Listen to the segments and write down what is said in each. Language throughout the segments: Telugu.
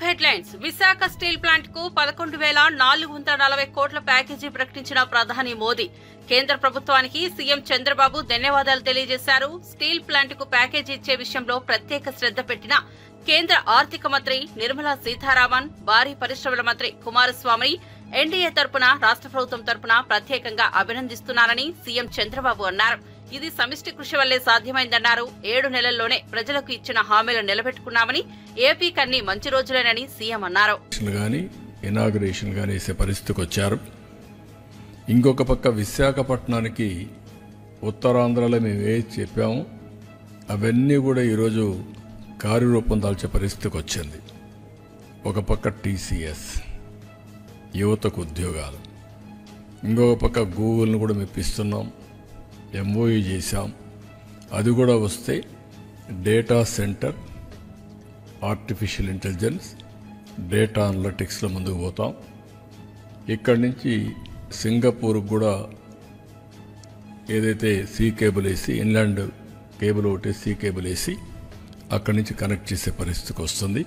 హెడ్లైన్స్. విశాఖ స్టీల్ ప్లాంట్ కు 11,440 కోట్ల ప్యాకేజీ ప్రకటించిన ప్రధాని మోదీ. కేంద్ర ప్రభుత్వానికి సీఎం చంద్రబాబు ధన్యవాదాలు తెలియజేశారు. స్టీల్ ప్లాంట్ కు ప్యాకేజీ ఇచ్చే విషయంలో ప్రత్యేక శ్రద్ధ పెట్టిన కేంద్ర ఆర్థిక మంత్రి నిర్మలా సీతారామన్, భారీ పరిశ్రమల మంత్రి కుమారస్వామి ఎన్డీఏ తరపున రాష్ట్ర ప్రభుత్వం తరపున ప్రత్యేకంగా అభినందిస్తున్నారని సీఎం చంద్రబాబు అన్నారు. ఇది సమిష్టి కృషి వల్లే సాధ్యమైందన్నారు. 7 నెలల్లోనే ప్రజలకు ఇచ్చిన హామీలు నిలబెట్టుకున్నామని, ఏపీకి అన్ని మంచి రోజులేనని సీఎం అన్నారు. ఇనాగరేషన్ గాని వేసే పరిస్థితికి వచ్చారు. ఇంకొక పక్క విశాఖపట్నానికి ఉత్తరాంధ్రలో మేము ఏది చెప్పాము అవన్నీ కూడా ఈరోజు కార్యరూపం దాల్చే పరిస్థితికి వచ్చింది. ఒక పక్క టీసీఎస్, యువతకు ఉద్యోగాలు, ఇంకొక పక్క గూగుల్ని కూడా మెప్పిస్తున్నాం, ఎంఓయూ చేశాం. అది కూడా వస్తే data centre, artificial intelligence, data అనలిటిక్స్లో ముందుకు పోతాం. ఇక్కడి నుంచి సింగపూర్కి కూడా ఏదైతే సీ కేబుల్ వేసి, ఇన్లాండ్ కేబుల్ ఒకటి సీ కేబుల్ వేసి అక్కడి నుంచి కనెక్ట్ చేసే పరిస్థితికి వస్తుంది.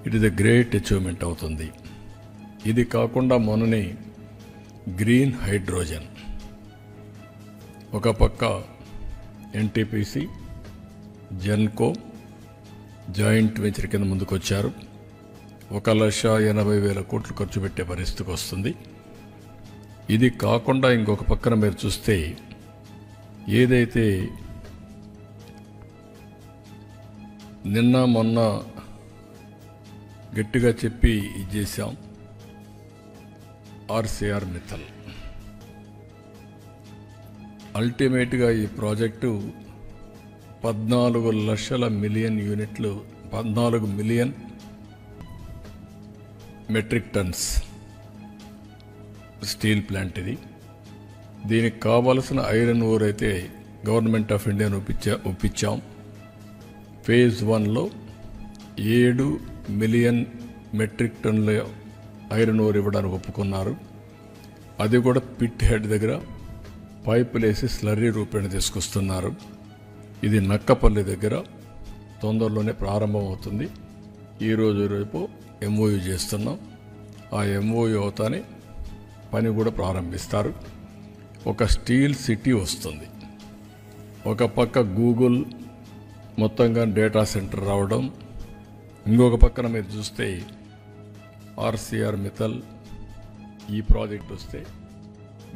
It is a great achievement అవుతుంది. ఇది కాకుండా మొన్ననే గ్రీన్ హైడ్రోజన్, ఒక పక్క ఎన్టీపీసీ, జెన్కో జాయింట్ వెంచర్ కింద ముందుకొచ్చారు. 1,80,000 కోట్లు ఖర్చు పెట్టే పరిస్థితికి వస్తుంది. ఇది కాకుండా ఇంకొక పక్కన మీరు చూస్తే ఏదైతే నిన్న మొన్న గట్టిగా చెప్పి ఇది చేశాం, ఆర్సీఆర్ మిత్తల్. అల్టిమేట్గా ఈ ప్రాజెక్టు 14 లక్షల మిలియన్ యూనిట్లు, 14 million metric tons steel plant ఇది. దీనికి కావలసిన ఐరన్ ఓర్ అయితే గవర్నమెంట్ ఆఫ్ ఇండియాను ఒప్పించాం. ఫేజ్ 1లో 7 మిలియన్ మెట్రిక్ టన్నుల ఐరన్ ఓర్ ఇవ్వడానికి ఒప్పుకున్నారు. అది కూడా పిట్ హెడ్ దగ్గర పైపులేసి స్లర్రీ రూపేణ తీసుకొస్తున్నారు. ఇది నక్కపల్లి దగ్గర తొందరలోనే ప్రారంభం అవుతుంది. ఈరోజు రేపు ఎంఓయూ చేస్తున్నాం. ఆ ఎంఓయూ అవుతానే పని కూడా ప్రారంభిస్తారు. ఒక స్టీల్ సిటీ వస్తుంది. ఒక పక్క గూగుల్ మొత్తంగా డేటా సెంటర్ రావడం, ఇంకొక పక్కన మీరు చూస్తే ఆర్సీఆర్ మిత్తల్ ఈ ప్రాజెక్ట్ వస్తే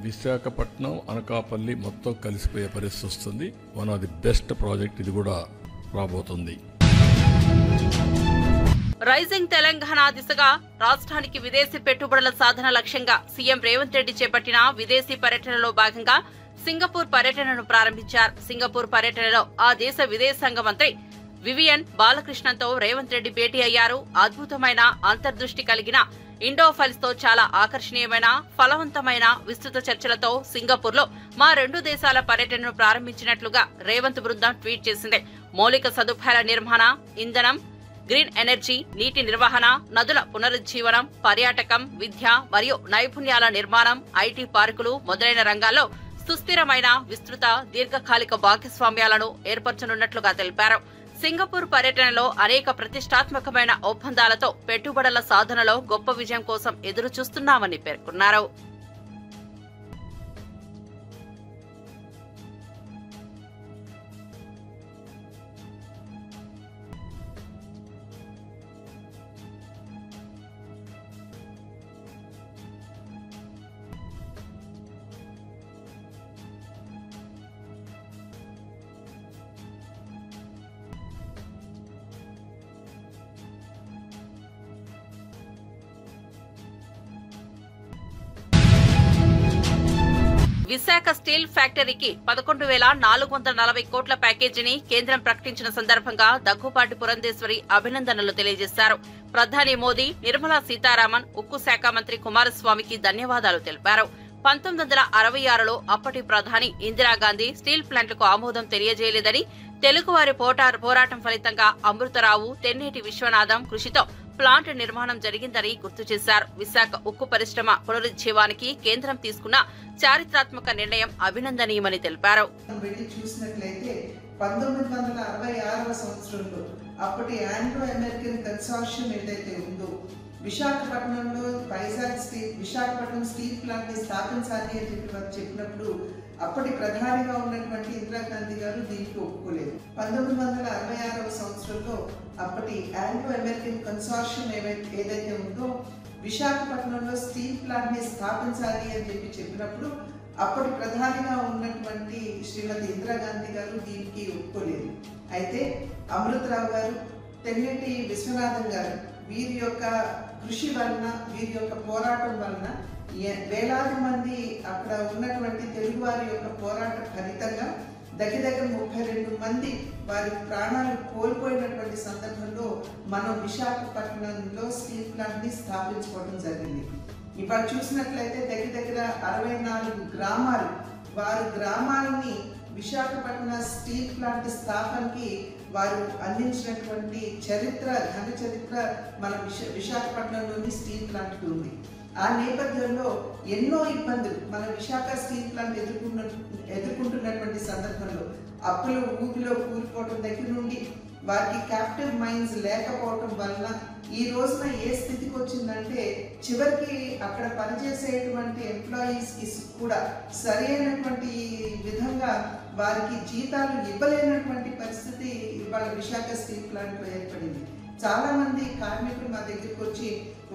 విశాఖపట్నం, అనకాపల్లి మొత్తం కలిసిపోయే పరిస్థితి వస్తుంది. One of the best project ఇది కూడా రాబోతుంది. రైజింగ్ తెలంగాణ దిశగా రాష్ట్రానికి విదేశీ పెట్టుబడుల సాధన లక్ష్యంగా సీఎం రేవంత్ రెడ్డి చేపట్టిన విదేశీ పర్యటనలో భాగంగా సింగపూర్ పర్యటనను ప్రారంభించారు. సింగపూర్ పర్యటనలో ఆ దేశ విదేశాంగ మంత్రి వివియన్ బాలకృష్ణన్తో రేవంత్ రెడ్డి భేటీ అయ్యారు. అద్భుతమైన అంతర్దృష్టి కలిగిన ఇండోఫైల్స్ తో చాలా ఆకర్షణీయమైన, ఫలవంతమైన విస్తృత చర్చలతో సింగపూర్లో మా 2 దేశాల పర్యటనను ప్రారంభించినట్లుగా రేవంత్ బృందం ట్వీట్ చేసింది. మౌలిక సదుపాయాల నిర్మాణ, ఇంధనం, గ్రీన్ ఎనర్జీ, నీటి నిర్వహణ, నదుల పునరుజ్జీవనం, పర్యాటకం, విద్య మరియు నైపుణ్యాల నిర్మాణం, ఐటీ పార్కులు మొదలైన రంగాల్లో సుస్థిరమైన, విస్తృత, దీర్ఘకాలిక భాగస్వామ్యాలను ఏర్పరచనున్నట్లుగా తెలిపారు. సింగపూర్ పర్యటనలో అనేక ప్రతిష్టాత్మకమైన ఒప్పందాలతో పెట్టుబడుల సాధనలో గొప్ప విజయం కోసం ఎదురు చూస్తున్నామని పేర్కొన్నారు. విశాఖ స్టీల్ ఫ్యాక్టరీకి 11,440 కోట్ల ప్యాకేజీని కేంద్రం ప్రకటించిన సందర్భంగా దగ్గుపాటి పురంధేశ్వరి అభినందనలు తెలియజేశారు. ప్రధాని మోదీ, నిర్మలా సీతారామన్, ఉక్కు శాఖ మంత్రి కుమారస్వామికి ధన్యవాదాలు తెలిపారు. 1966లో అప్పటి ప్రధాని ఇందిరాగాంధీ స్టీల్ ప్లాంట్లకు ఆమోదం తెలియజేయలేదని, తెలుగువారి పోరాటం ఫలితంగా అమృతరావు, తెన్నేటి విశ్వనాథం కృషితో ప్లాంట్ నిర్మాణం జరిగిందని గుర్తు చేశారు. విశాఖ ఉక్కు పరిశ్రమ పునరుజ్జీవానికి కేంద్రం తీసుకున్న చారిత్రాత్మక నిర్ణయం అభినందనీయమని తెలిపారు. 1966 సంవత్సరంలో అప్పటి ఆంగ్లో అమెరికన్ కన్సార్షియం ఏదైతే ఉందో విశాఖపట్నంలో విశాఖపట్నం స్టీల్ ప్లాంట్ ని స్థాపించాలి అని చెప్పి వారు చెప్పినప్పుడు అప్పటి ప్రధానిగా ఉన్నటువంటి ఇందిరాగాంధీ గారు దీనికి ఒప్పుకోలేదు. 1966వ సంవత్సరంలో అప్పటి ఆంగ్లో అమెరికన్ కన్సార్షియం ఏదైతే ఉందో విశాఖపట్నంలో స్టీల్ ప్లాంట్ ని స్థాపించాలి అని చెప్పి చెప్పినప్పుడు అప్పటి ప్రధానిగా ఉన్నటువంటి శ్రీమతి ఇందిరాగాంధీ గారు దీనికి ఒప్పుకోలేదు. అయితే అమృతరావు గారు, తెన్నేటి విశ్వనాథన్ గారు వీరి యొక్క కృషి వలన, వీరి యొక్క పోరాటం వలన వేలాది మంది అక్కడ ఉన్నటువంటి తెలుగు వారి యొక్క పోరాట ఫలితంగా దగ్గర 32 మంది వారి ప్రాణాలు కోల్పోయినటువంటి సందర్భంలో మనం విశాఖపట్నంలో స్టీల్ ప్లాంట్ ని స్థాపించుకోవడం జరిగింది. ఇవాళ చూసినట్లయితే దగ్గర 64 గ్రామాలు, వారి గ్రామాలని విశాఖపట్నం స్టీల్ ప్లాంట్ స్థాపనకి వారు అందించినటువంటి ఘన చరిత్ర మన విశాఖపట్నంలోని స్టీల్ ప్లాంట్కి ఉంది. ఆ నేపథ్యంలో ఎన్నో ఇబ్బందులు మన విశాఖ స్టీల్ ప్లాంట్ ఎదుర్కొంటున్నటువంటి సందర్భంలో అప్పుల ఊపిలో కూలిపోవడం దగ్గర నుండి వారికి క్యాప్టివ్ మైన్స్ లేకపోవడం వలన ఈ రోజున ఏ స్థితికి వచ్చిందంటే చివరికి అక్కడ పనిచేసేటువంటి ఎంప్లాయీస్కి కూడా సరైనటువంటి విధంగా వారికి జీతాలు ఇవ్వలేనటువంటి పరిస్థితి ఇవాళ విశాఖ స్టీల్ ప్లాంట్లో ఏర్పడింది. చాలా మంది కార్మికులు మా దగ్గరికి వచ్చి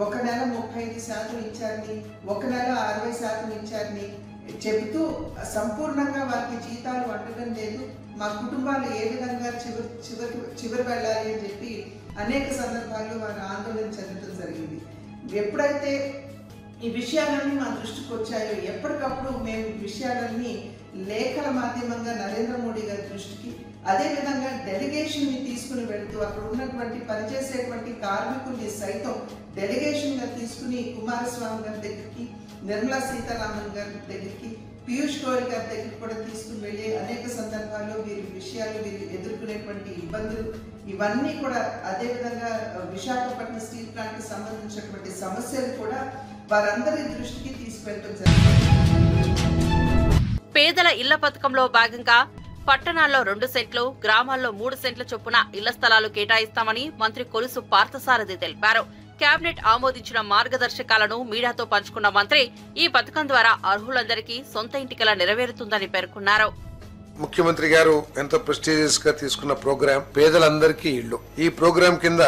ఒక నెల 35% ఇచ్చారని, ఒక నెల 60% ఇచ్చారని చెబుతూ సంపూర్ణంగా వారికి జీతాలు అందడం లేదు, మా కుటుంబాలు ఏ విధంగా చివరి వెళ్ళాలి అని చెప్పి అనేక సందర్భాల్లో వారు ఆందోళన చెందడం జరిగింది. ఎప్పుడైతే ఈ విషయాలన్నీ మా దృష్టికి వచ్చాయో ఎప్పటికప్పుడు మేము విషయాలన్నీ లేఖల మాధ్యమంగా నరేంద్ర మోడీ గారి దృష్టికి, అదేవిధంగా డెలిగేషన్ని తీసుకుని వెళుతూ అక్కడ ఉన్నటువంటి పనిచేసేటువంటి కార్మికుల్ని సైతం డెలిగేషన్గా తీసుకుని కుమారస్వామి గారి దగ్గరికి, నిర్మలా సీతారామన్ గారి దగ్గరికి, పీయూష్ గోయల్ గారి దగ్గరికి కూడా తీసుకుని వెళ్ళి అనేక సందర్భాల్లో వీరి విషయాలు, వీరు ఎదుర్కొనేటువంటి ఇబ్బందులు ఇవన్నీ కూడా, అదేవిధంగా విశాఖపట్నం స్టీల్ ప్లాంట్కి సంబంధించినటువంటి సమస్యలు కూడా వారందరి దృష్టికి తీసుకెళ్ళడం జరిగింది. పేదల ఇళ్ల పథకంలో భాగంగా పట్టణాల్లో 2 సెంట్లు, గ్రామాల్లో 3 సెంట్ల చొప్పున ఇళ్ల స్థలాలు కేటాయిస్తామని మంత్రి కొలుసు పార్థసారథి తెలిపారు. కేబినెట్ ఆమోదించిన మార్గదర్శకాలను మీడియాతో పంచుకున్న మంత్రి ఈ పథకం ద్వారా అర్హులందరికీ సొంత ఇంటి కల నెరవేరుతుందని పేర్కొన్నారు. ముఖ్యమంత్రి గారు ఎంతో ప్రెస్టీజియస్ గా తీసుకున్న ప్రోగ్రాం పేదలందరికీ ఇళ్లు. ఈ ప్రోగ్రాం కింద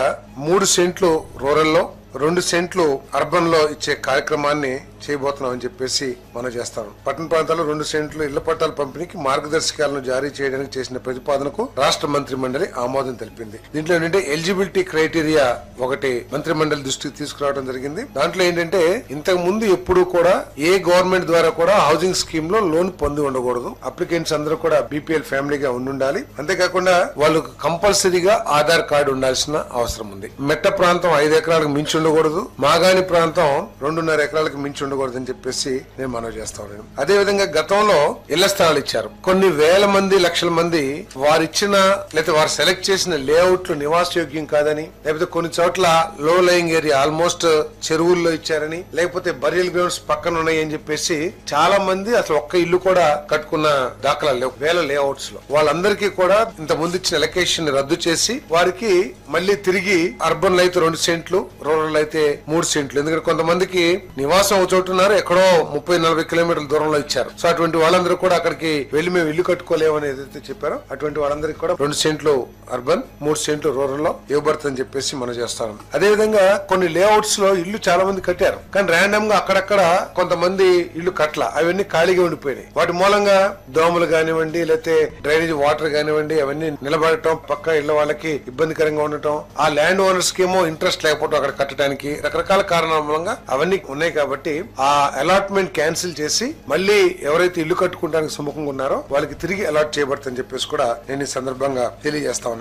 3 సెంట్లు రూరల్లో, 2 సెంట్లు అర్బన్ లో ఇచ్చే కార్యక్రమాన్ని చేయబోతున్నాం అని చెప్పేసి మనం చేస్తాం. పట్టణ ప్రాంతాల్లో 2 సెంట్లు ఇళ్ల పట్టాల పంపిణీకి మార్గదర్శకాలను జారీ చేయడానికి చేసిన ప్రతిపాదనకు రాష్ట్ర మంత్రి మండలి ఆమోదం తెలిపింది. దీంట్లో ఏంటంటే ఎలిజిబిలిటీ క్రైటీరియా ఒకటి మంత్రి మండలి దృష్టికి తీసుకురావడం జరిగింది. దాంట్లో ఏంటంటే ఇంతకు ముందు ఎప్పుడు కూడా ఏ గవర్నమెంట్ ద్వారా కూడా హౌసింగ్ స్కీమ్ లో లోన్ పొంది ఉండకూడదు. అప్లికెంట్స్ అందరూ కూడా బీపీఎల్ ఫ్యామిలీగా ఉండాలి. అంతేకాకుండా వాళ్ళకు కంపల్సరీగా ఆధార్ కార్డు ఉండాల్సిన అవసరం ఉంది. మెట్ట ప్రాంతం 5 ఎకరాలకు మించి ఉండకూడదు, మాగాణి ప్రాంతం 2.5 ఎకరాలకు మించి ఉండకూడదని చెప్పేసి నేను మనవి చేస్తా ఉన్నాను. అదే విధంగా గతంలో ఇళ్ల స్థలాలు ఇచ్చారు. కొన్ని వేల మంది, లక్షల మంది వారిచ్చిన లేకపోతే వారు సెలెక్ట్ చేసిన లేఅవుట్లు నివాసయోగ్యం కాదని, లేకపోతే కొన్ని చోట్ల లో లయింగ్ ఏరియా ఆల్మోస్ట్ చెరువుల్లో ఇచ్చారని, లేకపోతే బరియల్ గ్రౌండ్స్ పక్కన ఉన్నాయి అని చెప్పేసి చాలా మంది అసలు ఒక్క ఇల్లు కూడా కట్టుకున్న దాఖలాలు లేవు. వేల లేఅవుట్స్ లో వాళ్ళందరికీ కూడా ఇంత ముందు ఇచ్చిన ఎలకేషన్ రద్దు చేసి వారికి మళ్ళీ తిరిగి అర్బన్ లో అయితే 2 సెంట్లు, రూరల్ అయితే 3 సెంట్లు. ఎందుకంటే కొంతమందికి నివాసం చోటున్నారు, ఎక్కడో 30-40 కిలోమీటర్ల దూరంలో ఇచ్చారు. సో అటువంటి వాళ్ళందరూ కూడా అక్కడికి వెళ్లి మేము ఇల్లు కట్టుకోలేమని ఏదైతే చెప్పారో అటువంటి వాళ్ళందరికీ కూడా 2 సెంట్లు అర్బన్, 3 సెంట్లు రూరల్ లో ఇవ్వబడుతుందని చెప్పేసి మనం చేస్తాం. అదే విధంగా కొన్ని లేఅవుట్స్ లో ఇల్లు చాలా మంది కట్టారు, కానీ ర్యాండమ్ గా అక్కడక్కడ కొంతమంది ఇల్లు కట్ల, అవన్నీ ఖాళీగా ఉండిపోయినాయి. వాటి మూలంగా దోమలు కానివ్వండి, లేకపోతే డ్రైనేజ్ వాటర్ కానివ్వండి, అవన్నీ నిలబడటం, పక్క ఇళ్ల వాళ్ళకి ఇబ్బందికరంగా ఉండటం, ఆ ల్యాండ్ ఓనర్స్ కి ఏమో ఇంట్రెస్ట్ లేకపోవడం అక్కడ కట్టడానికి, రకరకాల కారణాల మూలంగా అవన్నీ ఉన్నాయి. కాబట్టి ఆ అలాట్మెంట్ క్యాన్సిల్ చేసి మళ్ళీ ఎవరైతే ఇల్లు కట్టుకోవడానికి సుముఖంగా ఉన్నారో వాళ్ళకి తిరిగి అలాట్ చేయబడుతుందని చెప్పేసి కూడా నేను ఈ సందర్భంగా తెలియజేస్తా ఉన్నాను.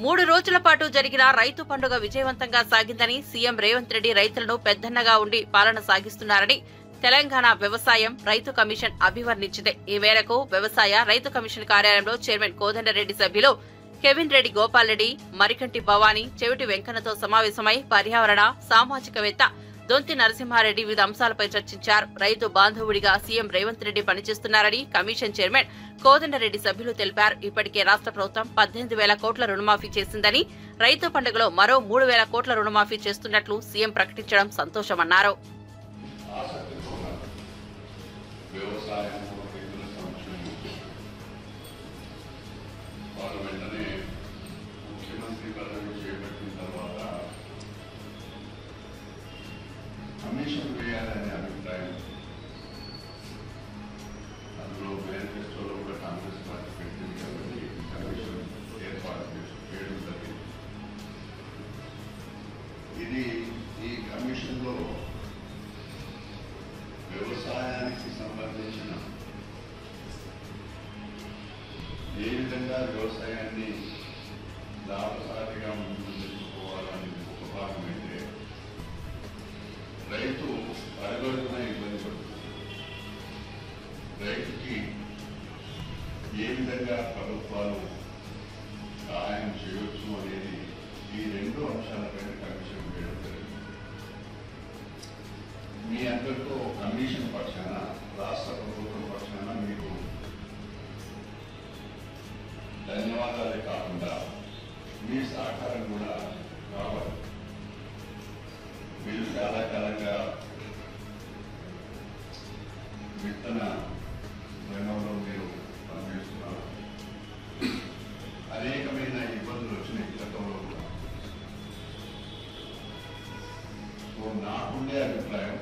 3 రోజుల పాటు జరిగిన రైతు పండుగ విజయవంతంగా సాగిందని సీఎం రేవంత్ రెడ్డి రైతులను పెద్దన్నగా ఉండి పాలన సాగిస్తున్నారని తెలంగాణ వ్యవసాయం రైతు కమిషన్ అభివర్ణించింది. ఈ మేరకు వ్యవసాయ రైతు కమిషన్ కార్యాలయంలో చైర్మన్ కోదండరెడ్డి సభ్యులు కెవిన్ రెడ్డి, గోపాల్ రెడ్డి, మరికంటి భవానీ, చెవిటి వెంకన్నతో సమావేశమై పర్యావరణ, సామాజికవేత్త, దొంతి నరసింహారెడ్డి వివిధ అంశాలపై చర్చించారు. రైతు బాంధవుడిగా సీఎం రేవంత్ రెడ్డి పనిచేస్తున్నారని కమిషన్ చైర్మన్ కోదండరెడ్డి సభ్యులు తెలిపారు. ఇప్పటికే రాష్ట్ర ప్రభుత్వం 18,000 కోట్ల రుణమాఫీ చేసిందని, రైతు పండుగలో మరో 3,000 కోట్ల రుణమాఫీ చేస్తున్నట్లు సీఎం ప్రకటించడం సంతోషమన్నారు. కమిషన్ వేయాలనే అభిప్రాయం అందులో మేనిఫెస్టోలో కూడా కాంగ్రెస్ పార్టీ పెట్టింది కాబట్టి కమిషన్ ఏర్పాటు చేయడం జరిగింది. ఇది ఈ కమిషన్లో వ్యవసాయానికి సంబంధించిన ఏ విధంగా వ్యవసాయాన్ని లాభసాటిగా ముందుకు తెచ్చుకోవాలని ఒక భాగం అయితే, రైతు అరగడుగున ఇబ్బంది పడుతుంది. రైతుకి ఏ విధంగా ప్రభుత్వాలు సహాయం చేయవచ్చు అనేది ఈ 2 అంశాలపైన కమిషన్ వేయడం జరిగింది. మీ అందరితో కమిషన్ పక్షాన, రాష్ట్ర ప్రభుత్వం పక్షాన మీకు ధన్యవాదాలే కాకుండా మీ సహకారం కూడా కావాలి. మీరు చాలా కాలంగా విత్తన రంగంలో మీరు పనిచేస్తున్నారు. అనేకమైన ఇబ్బందులు వచ్చినాయి గతంలో కూడా. సో నాకుండే అభిప్రాయం,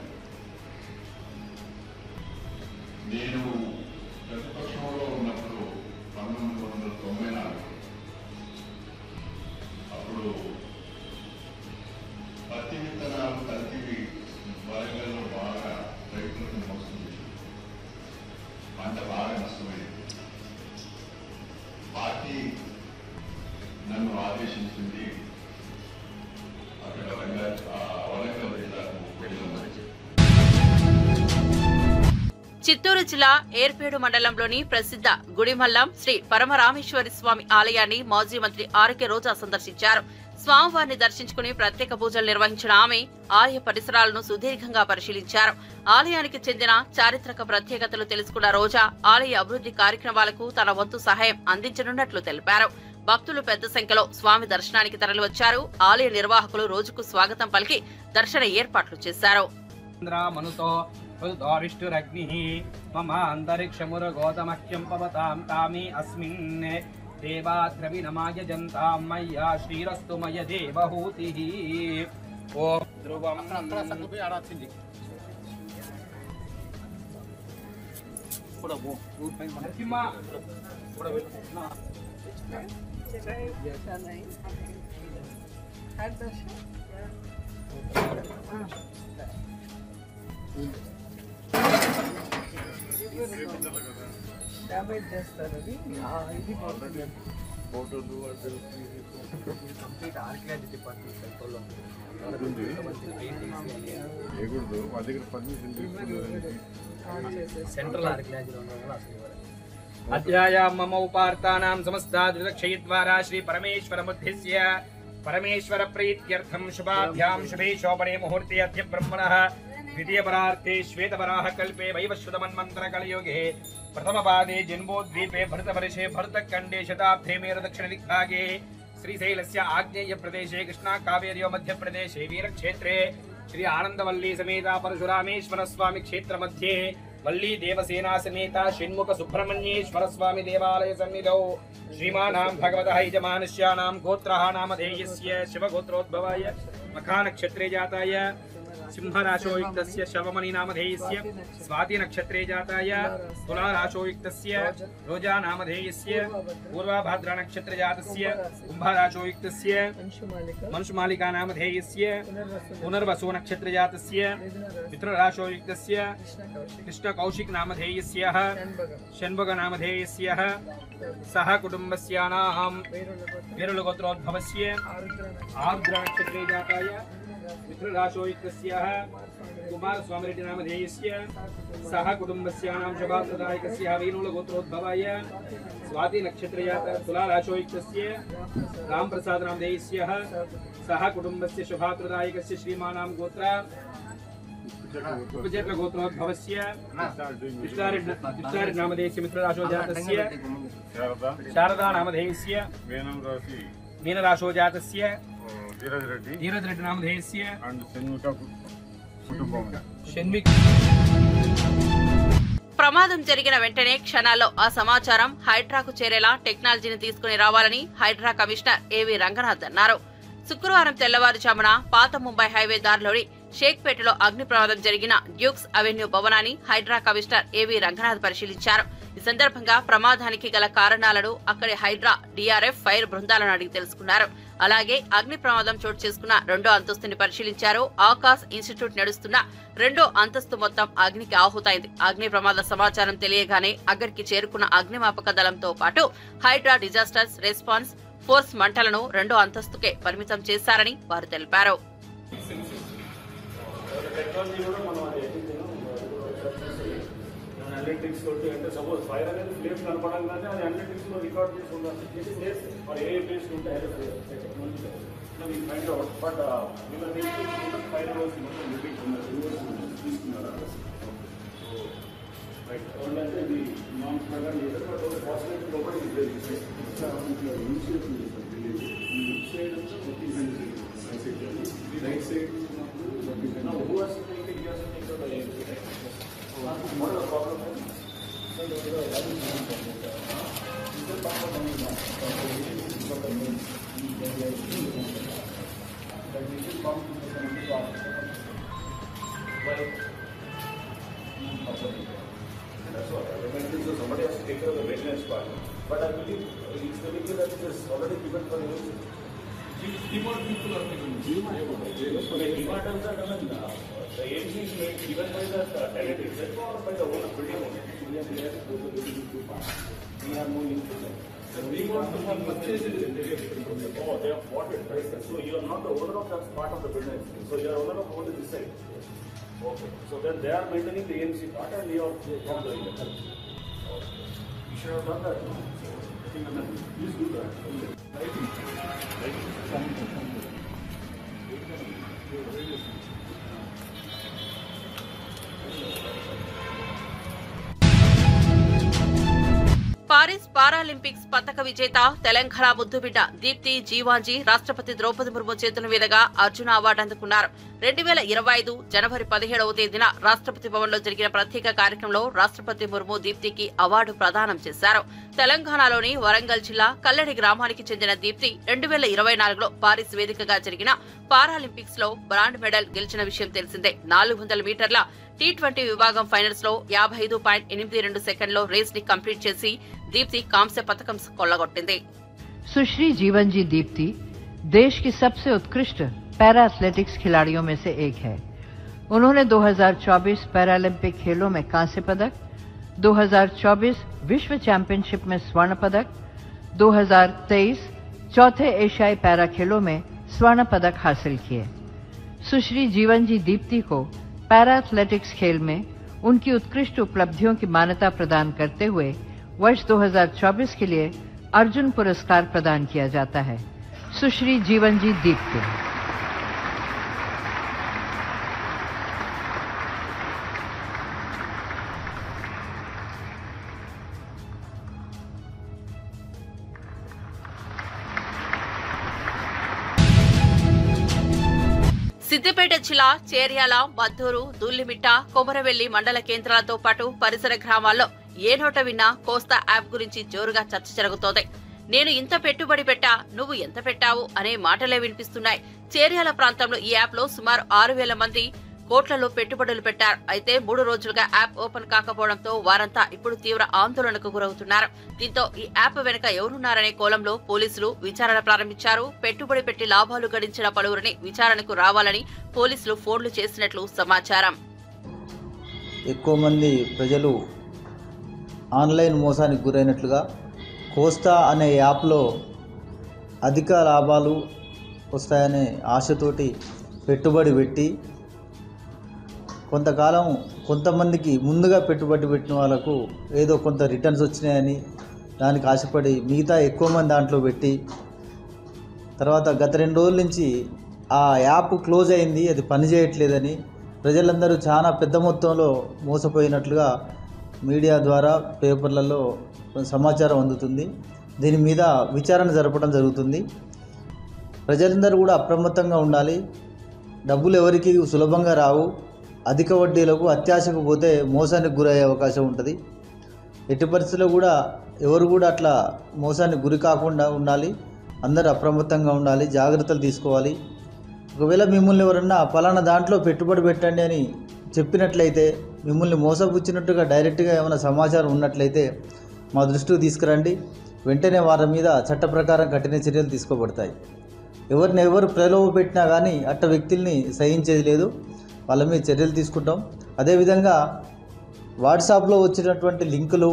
నేను ప్రతిపక్షంలో ఉన్నప్పుడు 1994 అప్పుడు పత్తి విత్తనాలు కలిపి వరంగల్లో బాగా రైతులకు మోసం చేసింది. పంట బాగా నష్టమైంది. పార్టీ నన్ను ఆదేశించింది అక్కడ వరంగల్ జిల్లాకు వెళ్ళమని. చిత్తూరు జిల్లా ఏర్పేడు మండలంలోని ప్రసిద్ధ గుడిమల్లం శ్రీ పరమరామేశ్వరి స్వామి ఆలయాన్ని మాజీ మంత్రి ఆర్కే రోజా సందర్శించారు. స్వామివారిని దర్శించుకుని ప్రత్యేక పూజలు నిర్వహించిన ఆమె ఆలయ పరిసరాలను సుదీర్ఘంగా పరిశీలించారు. ఆలయానికి చెందిన చారిత్రక ప్రత్యేకతలు తెలుసుకున్న రోజా ఆలయ అభివృద్ధి కార్యక్రమాలకు తన వంతు సహాయం అందించనున్నట్లు తెలిపారు. భక్తులు పెద్ద సంఖ్యలో స్వామి దర్శనానికి తరలివచ్చారు. ఆలయ నిర్వాహకులు రోజుకు స్వాగతం పలికి దర్శన ఏర్పాట్లు చేశారు. మమ అంతరిక్షముర గౌతమఖ్యం పవతాం తామి అస్మిన్ దేవాద్రవిణమాయ జంతాం మయ్యా శ్రీరస్తు మయ దేవహూతిః. ఓం ధ్రువం డ్యామేజ్ చేస్తారు. అది ఇది ఫోటోలు కంప్లీట్ ఆర్కియాలజీ డిపార్ట్మెంట్ కంట్రోల్లో లేకూడదు. మా దగ్గర పర్మిషన్ సెంట్రల్ ఆర్కియాలజీలో అధ్యాయాం మమ ఉపార్తానాం సమస్తాద్విదక్షయద్వారా శ్రీ పరమేశ్వరముద్దిశ్య పరమేశ్వర ప్రీత్యర్థం శుభాభ్యాం శుభే శోభనే ముహూర్తే అద్య బ్రహ్మణః ద్వితీయపరార్थे श्वेतवराह कल्पे वैवस्वतमन्वन्तर कलयुगे प्रथमपादे जन्मोद्वीपे भरतवर्षे भरतखण्डे शताब्दे मेरु दक्षिणदिग्भागे श्रीशैलस्य आग्नेय प्रदेशे कृष्णा कावेर्यो मध्यप्रदेशे वीरक्षेत्रे श्री आनंदवल्ली समेता परशुरामेश्वर स्वामी क्षेत्र मध्ये वल्ली देवसेना समेता षण्मुख सुब्रह्मण्येश्वर स्वामी देवालय सन्निधौ श्रीमानां भगवतः यजमानस्यानां गोत्रः नामधेयस्य शिवगोत्रोद्भवाय मखानक्षत्रे जाताय सिंहराशोयुक्तस्य शवमणि नामधेयस्य स्वाति नक्षत्रे जाताय तुलाराशोयुक्तस्य रोजा नामधेयस्य पूर्वाभाद्रा नक्षत्रे जातस्य कुंभराशोयुक्तस्य मंशुमालिका नामधेयस्य पुनर्वसु नक्षत्रे जातस्य मित्रराशोयुक्तस्य कृष्णकौशिक नामधेयस्य षण्भग नामधेयस्य सह कुटुंबस्यानां वीरुलगोत्रोद्भवस्य आर्द्रा नक्षत्रे जाताय मित्रराशोयुक्तस्याः कुमारस्वामिरेड्डी नामधेयस्य सह कुटुम्बस्यानां शभाप्रदायकस्य वेणुलगोत्रोद्भवाय स्वाति नक्षत्रजात तुलाराशोयुक्तस्य रामप्रसाद नामधेयस्य सह कुटुम्बस्य शभाप्रदायकस्य श्रीमानां गोत्र उपजर्गोत्रोद्भवस्य विष्टारेड्डी नामधेयस्य मित्रराशोजातस्य शारदा नामधेयस्य मीनराशोजातस्य धीरज रेड्डी नामधेयस्य ప్రమాదం జరిగిన వెంటనే క్షణాల్లో ఆ సమాచారం హైడ్రాకు చేరేలా టెక్నాలజీని తీసుకుని రావాలని హైడ్రా కమిషనర్ ఏవి రంగనాథ్ అన్నారు. శుక్రవారం తెల్లవారుజామున పాత ముంబై హైవే దారిలోని షేక్పేటలో అగ్ని ప్రమాదం జరిగిన డ్యూక్స్ అవెన్యూ భవనాన్ని హైడ్రా కమిషనర్ ఏవి రంగనాథ్ పరిశీలించారు. ఈ సందర్భంగా ప్రమాదానికి గల కారణాలను అక్కడి హైడ్రా డీఆర్ఎఫ్ ఫైర్ బృందాలను అడిగి తెలుసుకున్నారు. అలాగే అగ్ని ప్రమాదం చోటు చేసుకున్న 2వ అంతస్తుని పరిశీలించారు. ఆకాశ్ ఇన్స్టిట్యూట్ నడుస్తున్న 2వ అంతస్తు మొత్తం అగ్నికి ఆహుతైంది. అగ్ని ప్రమాద సమాచారం తెలియగానే అక్కడికి చేరుకున్న అగ్నిమాపక దళంతో పాటు హైడ్రా డిజాస్టర్స్ రెస్పాన్స్ ఫోర్స్ మంటలను 2వ అంతస్తుకే పరిమితం చేశారని వారు తెలిపారు. అనలిటిక్స్ తోటి అంటే సపోజ్ ఫైర్ అనేది ఫ్లేమ్ కనపడంగానే అది అనలిటిక్స్ లో రికార్డ్ చేసి ఉండాలి. ఏ బేస్డ్ ఉంటాయి ఫైండ్ అవుట్ బట్ ఫైర్ తీసుకున్నారు ఇది నామ్స్ ప్రకారం చేశారు. బట్ పాసిబిలిటీ లోపల right side one of the problems somebody has to take care of the maintenance part, but I believe it's the vehicle that is already given for use. DMART people are taking DMART also the AMC is given by the tenant itself or by the owner building owner. We have no link to that. The DMART have purchased it. Oh, they have bought it, right? So you are not the owner of that part of the building. So you are owner of only this side. Okay. So then they are maintaining the AMC part and you are from the you should have done that. Please do that. Paris Paralympics పతక విజేత తెలంగాణ ముద్దుబిడ్డ దీప్తి జీవాంజీ రాష్ట్రపతి ద్రౌపది ముర్ము చేతుల మీదుగా అర్జున అవార్డు అందుకున్నారు. 2025 జనవరి 17వ తేదీన రాష్ట్రపతి భవన్లో జరిగిన ప్రత్యేక కార్యక్రమంలో రాష్ట్రపతి ముర్ము దీప్తికి అవార్డు ప్రదానం చేశారు. తెలంగాణలోని వరంగల్ జిల్లా కల్లడి గ్రామానికి చెందిన దీప్తి 2024లో పారిస్ వేదికగా జరిగిన పారాలింపిక్స్ లో బ్రాండ్ మెడల్ గెలిచిన విషయం తెలిసిందే. 400 మీటర్ల T20 విభాగం ఫైనల్స్ లో 55.82 సెకండ్లో రేస్ ని కంప్లీట్ చేసి దీప్తి కాంస్య పతకం కొల్లగొట్టింది. सुश्री जीवन जी दीप्ति देश की सबसे उत्कृष्ट पैरा एथलेटिक्स खिलाड़ियों में से एक है. उन्होंने 2024 पैरालंपिक खेलों में कांस्य पदक, 2024 विश्व चैंपियनशिप में स्वर्ण पदक, 2023 चौथे एशियाई पैरा खेलों में स्वर्ण पदक हासिल किए. सुश्री जीवन जी दीप्ति को पैरा एथलेटिक्स खेल में उनकी उत्कृष्ट उपलब्धियों की मान्यता प्रदान करते हुए वर्ष 2024 के लिए अर्जुन पुरस्कार प्रदान किया जाता है. सुश्री जीवन जी दीप्ति. సిద్దిపేట జిల్లా చేర్యాల, మద్దూరు, దూల్లిమిట్ట, కొమరవెల్లి మండల కేంద్రాలతో పాటు పరిసర గ్రామాల్లో ఏ నోట విన్నా కోస్తా యాప్ గురించి జోరుగా చర్చ జరుగుతోంది. నేను ఇంత పెట్టుబడి పెట్టా, నువ్వు ఎంత పెట్టావు అనే మాటలే వినిపిస్తున్నాయి. చేర్యాల ప్రాంతంలో ఈ యాప్ లో సుమారు 6,000 మంది కోట్లలో పెట్టుబడులు పెట్టారు. అయితే 3 రోజులుగా యాప్ ఓపెన్ కాకపోవడంతో వారంతా ఇప్పుడు తీవ్ర ఆందోళనకు గురవుతున్నారు. దీంతో ఈ యాప్ వెనుక ఎవరున్నారనే కోణంలో పోలీసులు విచారణ ప్రారంభించారు. పెట్టుబడి పెట్టి లాభాలు గడించిన పలువురిని విచారణకు రావాలని పోలీసులు ఫోన్లు చేసినట్లు సమాచారం. ఎక్కువ మంది ప్రజలు ఆన్లైన్ మోసానికి గురైనట్లుగా కోస్తా అనే యాప్లో అధిక లాభాలు వస్తాయనే ఆశతోటి పెట్టుబడి పెట్టి కొంతకాలం కొంతమందికి ముందుగా పెట్టుబడి పెట్టిన వాళ్ళకు ఏదో కొంత రిటర్న్స్ వచ్చినాయని దానికి ఆశపడి మిగతా ఎక్కువ మంది దాంట్లో పెట్టి తర్వాత గత 2 రోజుల నుంచి ఆ యాప్ క్లోజ్ అయింది, అది పనిచేయట్లేదని ప్రజలందరూ చాలా పెద్ద మొత్తంలో మోసపోయినట్లుగా మీడియా ద్వారా పేపర్లలో సమాచారం అందుతుంది. దీని మీద విచారణ జరపడం జరుగుతుంది. ప్రజలందరూ కూడా అప్రమత్తంగా ఉండాలి. డబ్బులు ఎవరికి సులభంగా రావు. అధిక వడ్డీలకు అత్యాశకు పోతే మోసానికి గురయ్యే అవకాశం ఉంటుంది. ఎట్టి పరిస్థితుల్లో కూడా ఎవరు కూడా అట్లా మోసానికి గురి కాకుండా ఉండాలి. అందరూ అప్రమత్తంగా ఉండాలి, జాగ్రత్తలు తీసుకోవాలి. ఒకవేళ మిమ్మల్ని ఎవరన్నా పలానా దాంట్లో పెట్టుబడి పెట్టండి అని చెప్పినట్లయితే, మిమ్మల్ని మోసపుచ్చినట్టుగా డైరెక్ట్గా ఏమైనా సమాచారం ఉన్నట్లయితే మా దృష్టికి తీసుకురండి. వెంటనే వారి మీద చట్ట ప్రకారం కఠిన చర్యలు తీసుకోబడతాయి. ఎవరు ప్రలోభ పెట్టినా కానీ అట్ట వ్యక్తుల్ని సహించేది లేదు, వాళ్ళ మీద చర్యలు తీసుకుంటాం. అదేవిధంగా వాట్సాప్లో వచ్చినటువంటి లింకులు,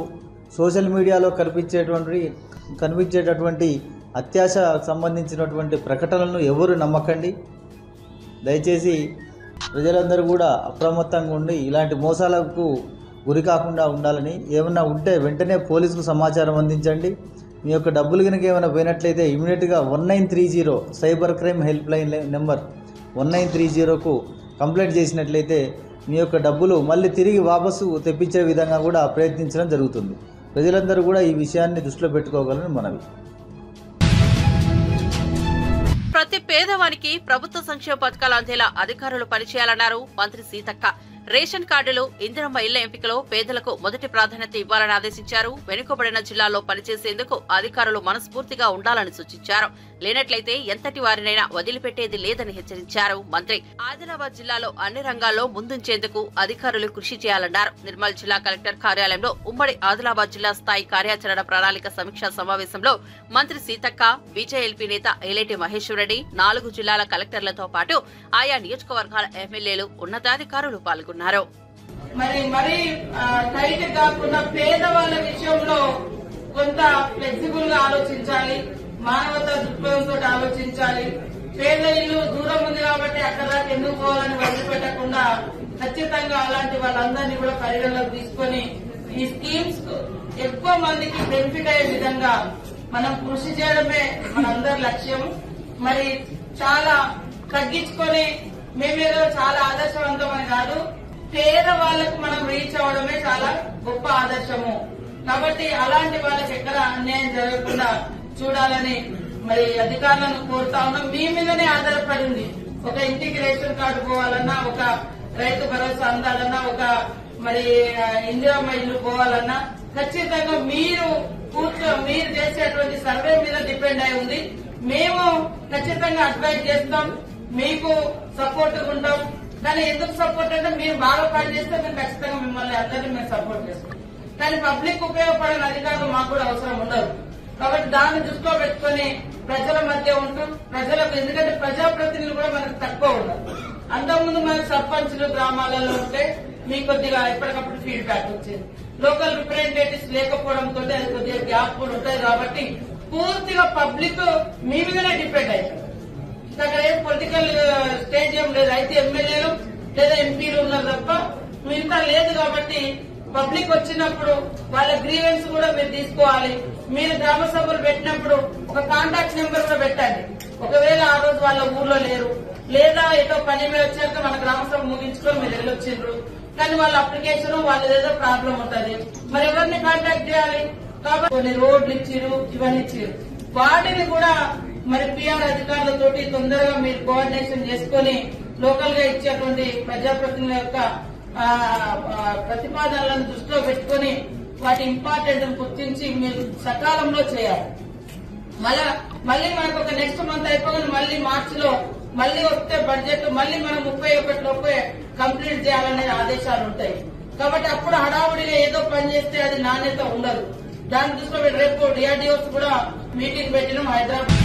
సోషల్ మీడియాలో కనిపించేటటువంటి అత్యాశ సంబంధించినటువంటి ప్రకటనలను ఎవరు నమ్మకండి. దయచేసి ప్రజలందరూ కూడా అప్రమత్తంగా ఉండి ఇలాంటి మోసాలకు గురి కాకుండా ఉండాలని, ఏమైనా ఉంటే వెంటనే పోలీసుకు సమాచారం అందించండి. మీ యొక్క డబ్బులు కనుక ఏమైనా పోయినట్లయితే ఇమీడియట్గా 1930 cyber crime help line number 1930కు కంప్లైంట్ చేసినట్లయితే మీ యొక్క డబ్బులు మళ్ళీ తిరిగి వాపసు తెప్పించే విధంగా కూడా ప్రయత్నించడం జరుగుతుంది. ప్రజలందరూ కూడా ఈ విషయాన్ని దృష్టిలో పెట్టుకోగలని మనవి. ప్రతి పేదవానికి ప్రభుత్వ సంక్షేమ పథకాలు అందేలా అధికారులు పనిచేయాలన్నారు మంత్రి సీతక్క. రేషన్ కార్డులు, ఇందిరమ్మ ఇళ్ల ఎంపికలో పేదలకు మొదటి ప్రాధాన్యత ఇవ్వాలని ఆదేశించారు. వెనుకబడిన జిల్లాల్లో పనిచేసేందుకు అధికారులు మనస్ఫూర్తిగా ఉండాలని సూచించారు. లేనట్లయితే ఎంతటి వారినైనా వదిలిపెట్టేది లేదని హెచ్చరించారు మంత్రి. ఆదిలాబాద్ జిల్లాలో అన్ని రంగాల్లో ముందుంచేందుకు అధికారులు కృషి చేయాలన్నారు. నిర్మల్ జిల్లా కలెక్టర్ కార్యాలయంలో ఉమ్మడి ఆదిలాబాద్ జిల్లా స్థాయి కార్యాచరణ ప్రణాళిక సమీక్షా సమావేశంలో మంత్రి సీతక్క, బీజేఎల్పీ నేత ఎలేటి మహేశ్వర్ రెడ్డి, 4 జిల్లాల కలెక్టర్లతో పాటు ఆయా నియోజకవర్గాల ఎమ్మెల్యేలు, ఉన్నతాధికారులు పాల్గొన్నారు. మరి టైట్ కాకుండా పేదవాళ్ళ విషయంలో కొంత ఫ్లెక్సిబుల్ గా ఆలోచించాలి, మానవతా దృక్పథంతో ఆలోచించాలి. పేద ఇల్లు దూరం ఉంది కాబట్టి అక్కడ దాకా ఎందుకు పోవాలని వదిలిపెట్టకుండా ఖచ్చితంగా అలాంటి వాళ్ళందరినీ కూడా పరిగణలోకి తీసుకొని ఈ స్కీమ్స్ ఎక్కువ మందికి బెనిఫిట్ అయ్యే విధంగా మనం కృషి చేయడమే మనందరి లక్ష్యం. మరి చాలా తగ్గించుకొని మేమేదో చాలా ఆదర్శవంతమని కాదు, పేద వాళ్లకు మనం రీచ్ అవడమే చాలా గొప్ప ఆదర్శము. కాబట్టి అలాంటి వాళ్ళకి ఎక్కడ అన్యాయం జరగకుండా చూడాలని మరి అధికారులను కోరుతా ఉన్నాం. మీ మీదనే ఆధారపడింది. ఒక ఇంటికి రేషన్ కార్డు పోవాలన్నా, ఒక రైతు భరోసా అందాలన్నా, ఒక మరి ఇందిరమ్మ ఇల్లు పోవాలన్నా ఖచ్చితంగా మీరు చేసేటువంటి సర్వే మీద డిపెండ్ అయి ఉంది. మేము ఖచ్చితంగా అడ్వైజ్ చేస్తాం, మీకు సపోర్ట్ ఉంటాం. కానీ ఎందుకు సపోర్ట్ అంటే మీరు బాగా పనిచేస్తే మేము ఖచ్చితంగా మిమ్మల్ని అందరినీ మేము సపోర్ట్ చేస్తాం. కానీ పబ్లిక్ ఉపయోగపడిన అధికారులు మాకు కూడా అవసరం ఉండదు. కాబట్టి దాన్ని దృష్టిలో పెట్టుకుని ప్రజల మధ్య ఉంటూ ప్రజలకు, ఎందుకంటే ప్రజాప్రతినిధులు కూడా మనకు తక్కువ ఉన్నారు. అంతకుముందు మనకు సర్పంచులు గ్రామాలలో ఉంటే మీకు కొద్దిగా ఎప్పటికప్పుడు ఫీడ్బ్యాక్ వచ్చేది. లోకల్ రిప్రజెంటేటివ్స్ లేకపోవడంతో అది కొద్దిగా గ్యాప్ కూడా ఉంటాయి. కాబట్టి పూర్తిగా పబ్లిక్ మీ మీదనే డిపెండ్ అవుతుంది. అక్కడ ఏం పొలిటికల్ స్టేడియం లేదు, అయితే ఎమ్మెల్యేలు లేదా ఎంపీలు ఉన్నారు తప్ప మిగతా లేదు. కాబట్టి పబ్లిక్ వచ్చినప్పుడు వాళ్ళ గ్రీవెన్స్ కూడా మీరు తీసుకోవాలి. మీరు గ్రామ సభలు పెట్టినప్పుడు ఒక కాంటాక్ట్ నెంబర్ కూడా పెట్టండి. ఒకవేళ ఆ రోజు వాళ్ళ ఊర్లో లేరు, లేదా ఏదో పని మీద వచ్చాక మన గ్రామ సభ ముగించుకొని మీరు వెళ్ళొచ్చిండ్రు, కానీ వాళ్ళ అప్లికేషన్ వాళ్ళదేదో ప్రాబ్లం ఉంటుంది, మరి ఎవరిని కాంటాక్ట్ చేయాలి? కాబట్టి కొన్ని రోడ్లు ఇచ్చిరు, ఇవన్నీ ఇచ్చిరు, వాటిని కూడా మరి పిఆర్ అధికారులతోటి తొందరగా మీరు కోఆర్డినేషన్ చేసుకుని లోకల్ గా ఇచ్చేటువంటి ప్రజాప్రతినిధుల యొక్క ప్రతిపాదనలను దృష్టిలో పెట్టుకుని వాటి ఇంపార్టెంట్ గుర్తించి మీరు సకాలంలో చేయాలి. మళ్ళీ మనకు ఒక నెక్స్ట్ మంత్ అయిపోగానే మళ్ళీ మార్చిలో మళ్ళీ వస్తే బడ్జెట్ మళ్ళీ మనం 31 లోపే కంప్లీట్ చేయాలనే ఆదేశాలు ఉంటాయి. కాబట్టి అప్పుడు హడావుడిగా ఏదో పని చేస్తే అది నాణ్యత ఉండదు. దాని దృష్టిలో రేపు డిఆర్డీఓస్ కూడా మీటింగ్ పెట్టినాం హైదరాబాద్.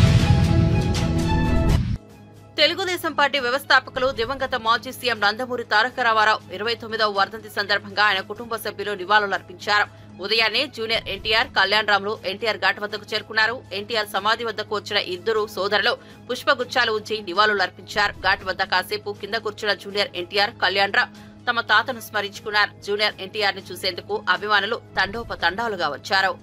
తెలుగుదేశం పార్టీ వ్యవస్థాపకులు దివంగత మాజీ సీఎం నందమూరి తారక రామారావు 29వ వర్ధంతి సందర్భంగా ఆయన కుటుంబ సభ్యులు నివాళులర్పించారు. ఉదయాన్నే జూనియర్ ఎన్టీఆర్, కళ్యాణ్ రాములు ఎన్టీఆర్ ఘాట్ వద్దకు చేరుకున్నారు. ఎన్టీఆర్ సమాధి వద్దకు వచ్చిన ఇద్దరు సోదరులు పుష్పగుచ్చాలు ఉంచి నివాళులర్పించారు. ఘాట్ వద్ద కాసేపు కింద కూర్చున్న జూనియర్ ఎన్టీఆర్, కళ్యాణ్ రామ్ తమ తాతను స్మరించుకున్నారు. జూనియర్ ఎన్టీఆర్ ని చూసేందుకు అభిమానులు తండోపతండాలుగా వచ్చారు.